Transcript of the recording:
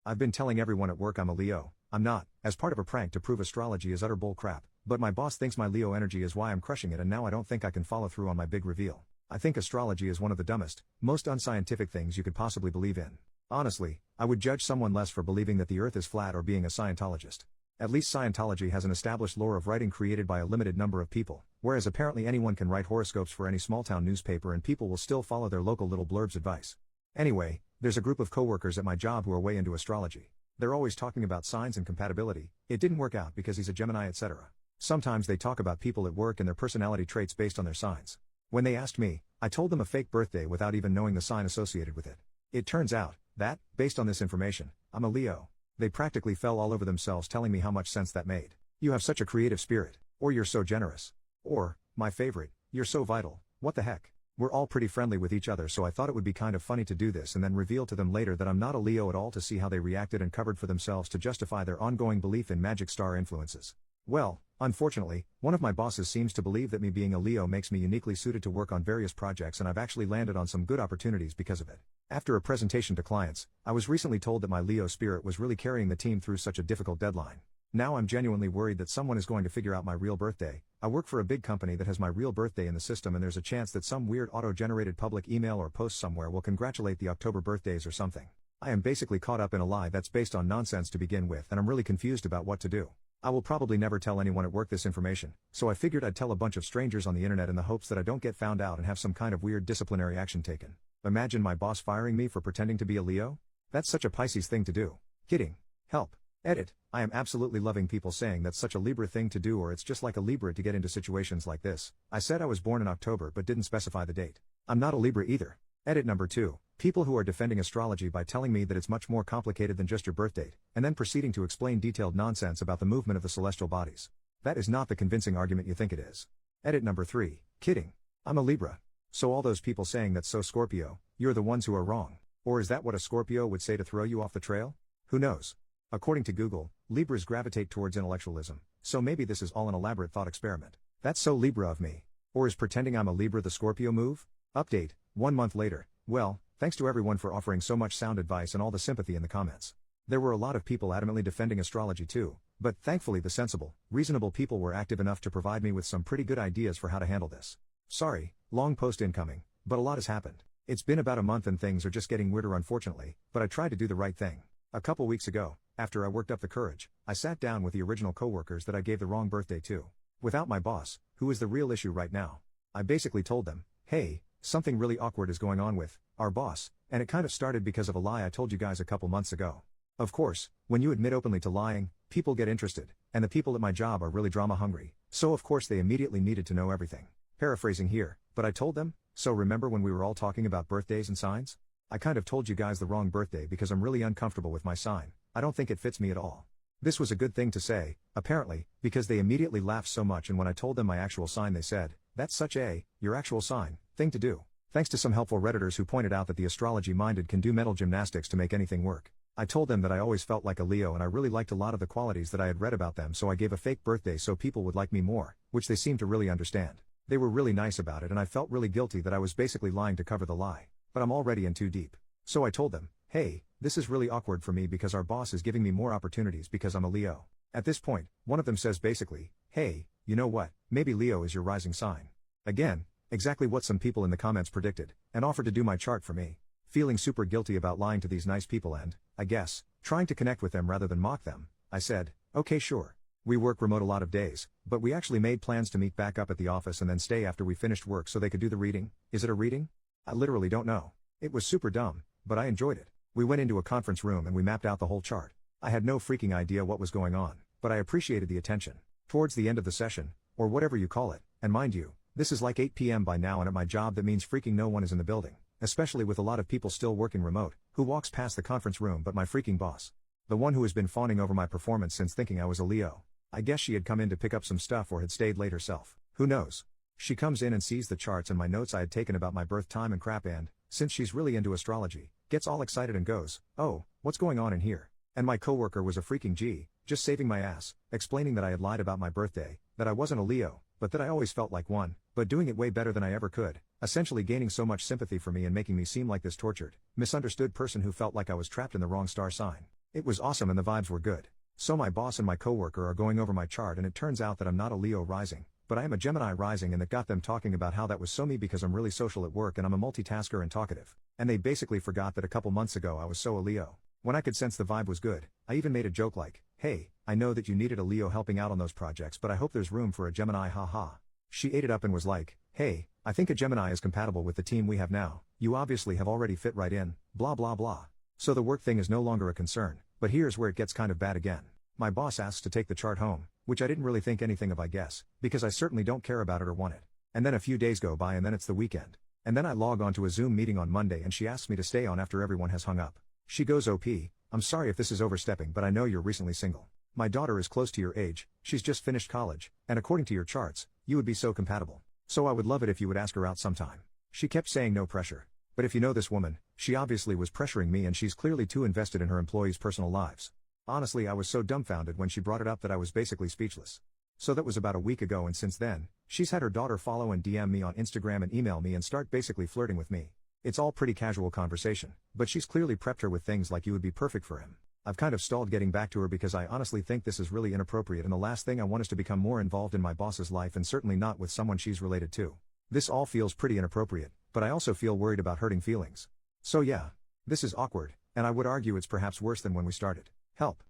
I've been telling everyone at work I'm a Leo. I'm not, as part of a prank to prove astrology is utter bull crap, but my boss thinks my Leo energy is why I'm crushing it, and now I don't think I can follow through on my big reveal. I think astrology is one of the dumbest, most unscientific things you could possibly believe in. Honestly, I would judge someone less for believing that the earth is flat or being a Scientologist. At least Scientology has an established lore of writing created by a limited number of people, whereas apparently anyone can write horoscopes for any small-town newspaper and people will still follow their local little blurb's advice. Anyway, there's a group of coworkers at my job who are way into astrology. They're always talking about signs and compatibility. It didn't work out because he's a Gemini, etc. Sometimes they talk about people at work and their personality traits based on their signs. When they asked me, I told them a fake birthday without even knowing the sign associated with it. It turns out that, based on this information, I'm a Leo. They practically fell all over themselves telling me how much sense that made. You have such a creative spirit. Or you're so generous. Or, my favorite, you're so vital. What the heck? We're all pretty friendly with each other, so I thought it would be kind of funny to do this and then reveal to them later that I'm not a Leo at all, to see how they reacted and covered for themselves to justify their ongoing belief in magic star influences. Well, unfortunately, one of my bosses seems to believe that me being a Leo makes me uniquely suited to work on various projects, and I've actually landed on some good opportunities because of it. After a presentation to clients, I was recently told that my Leo spirit was really carrying the team through such a difficult deadline. Now I'm genuinely worried that someone is going to figure out my real birthday. I work for a big company that has my real birthday in the system, and there's a chance that some weird auto-generated public email or post somewhere will congratulate the October birthdays or something. I am basically caught up in a lie that's based on nonsense to begin with, and I'm really confused about what to do. I will probably never tell anyone at work this information, so I figured I'd tell a bunch of strangers on the internet in the hopes that I don't get found out and have some kind of weird disciplinary action taken. Imagine my boss firing me for pretending to be a Leo? That's such a Pisces thing to do. Kidding. Help. Edit. I am absolutely loving people saying that's such a Libra thing to do, or it's just like a Libra to get into situations like this. I said I was born in October but didn't specify the date. I'm not a Libra either. Edit number 2. People who are defending astrology by telling me that it's much more complicated than just your birth date, and then proceeding to explain detailed nonsense about the movement of the celestial bodies. That is not the convincing argument you think it is. Edit number 3. Kidding. I'm a Libra. So all those people saying that's so Scorpio, you're the ones who are wrong. Or is that what a Scorpio would say to throw you off the trail? Who knows? According to Google, Libras gravitate towards intellectualism, so maybe this is all an elaborate thought experiment. That's so Libra of me. Or is pretending I'm a Libra the Scorpio move? Update, 1 month later. Well, thanks to everyone for offering so much sound advice and all the sympathy in the comments. There were a lot of people adamantly defending astrology too, but thankfully the sensible, reasonable people were active enough to provide me with some pretty good ideas for how to handle this. Sorry, long post incoming, but a lot has happened. It's been about a month and things are just getting weirder unfortunately, but I tried to do the right thing. A couple weeks ago, after I worked up the courage, I sat down with the original coworkers that I gave the wrong birthday to. Without my boss, who is the real issue right now. I basically told them, hey, something really awkward is going on with our boss, and it kind of started because of a lie I told you guys a couple months ago. Of course, when you admit openly to lying, people get interested, and the people at my job are really drama hungry, so of course they immediately needed to know everything. Paraphrasing here, but I told them, so remember when we were all talking about birthdays and signs? I kind of told you guys the wrong birthday because I'm really uncomfortable with my sign. I don't think it fits me at all. This was a good thing to say, apparently, because they immediately laughed so much, and when I told them my actual sign they said, that's such a, your actual sign, thing to do. Thanks to some helpful Redditors who pointed out that the astrology-minded can do mental gymnastics to make anything work. I told them that I always felt like a Leo and I really liked a lot of the qualities that I had read about them, so I gave a fake birthday so people would like me more, which they seemed to really understand. They were really nice about it and I felt really guilty that I was basically lying to cover the lie. But I'm already in too deep. So I told them, hey, this is really awkward for me because our boss is giving me more opportunities because I'm a Leo. At this point, one of them says basically, hey, you know what, maybe Leo is your rising sign. Again, exactly what some people in the comments predicted, and offered to do my chart for me. Feeling super guilty about lying to these nice people and, I guess, trying to connect with them rather than mock them, I said, okay sure. We work remote a lot of days, but we actually made plans to meet back up at the office and then stay after we finished work so they could do the reading. Is it a reading? I literally don't know. It was super dumb, but I enjoyed it. We went into a conference room and we mapped out the whole chart. I had no freaking idea what was going on, but I appreciated the attention. Towards the end of the session, or whatever you call it, and mind you, this is like 8 p.m. by now, and at my job that means freaking no one is in the building, especially with a lot of people still working remote, who walks past the conference room but my freaking boss. The one who has been fawning over my performance since thinking I was a Leo. I guess she had come in to pick up some stuff or had stayed late herself. Who knows? She comes in and sees the charts and my notes I had taken about my birth time and crap, and, since she's really into astrology, gets all excited and goes, oh, what's going on in here? And my coworker was a freaking G, just saving my ass, explaining that I had lied about my birthday, that I wasn't a Leo, but that I always felt like one, but doing it way better than I ever could, essentially gaining so much sympathy for me and making me seem like this tortured, misunderstood person who felt like I was trapped in the wrong star sign. It was awesome and the vibes were good. So my boss and my coworker are going over my chart and it turns out that I'm not a Leo rising, but I am a Gemini rising, and that got them talking about how that was so me because I'm really social at work and I'm a multitasker and talkative. And they basically forgot that a couple months ago I was so a Leo. When I could sense the vibe was good, I even made a joke like, "Hey, I know that you needed a Leo helping out on those projects, but I hope there's room for a Gemini, haha." She ate it up and was like, "Hey, I think a Gemini is compatible with the team we have now, you obviously have already fit right in, blah blah blah. So the work thing is no longer a concern, but here's where it gets kind of bad again. My boss asks to take the chart home, which I didn't really think anything of, I guess, because I certainly don't care about it or want it. And then a few days go by and then it's the weekend. And then I log on to a Zoom meeting on Monday and she asks me to stay on after everyone has hung up. She goes, "OP, I'm sorry if this is overstepping, but I know you're recently single. My daughter is close to your age, she's just finished college, and according to your charts, you would be so compatible. So I would love it if you would ask her out sometime." She kept saying no pressure. But if you know this woman, she obviously was pressuring me and she's clearly too invested in her employees' personal lives. Honestly, I was so dumbfounded when she brought it up that I was basically speechless. So that was about a week ago, and since then, she's had her daughter follow and DM me on Instagram and email me and start basically flirting with me. It's all pretty casual conversation, but she's clearly prepped her with things like, "You would be perfect for him." I've kind of stalled getting back to her because I honestly think this is really inappropriate, and the last thing I want is to become more involved in my boss's life, and certainly not with someone she's related to. This all feels pretty inappropriate, but I also feel worried about hurting feelings. So yeah, this is awkward, and I would argue it's perhaps worse than when we started. Help.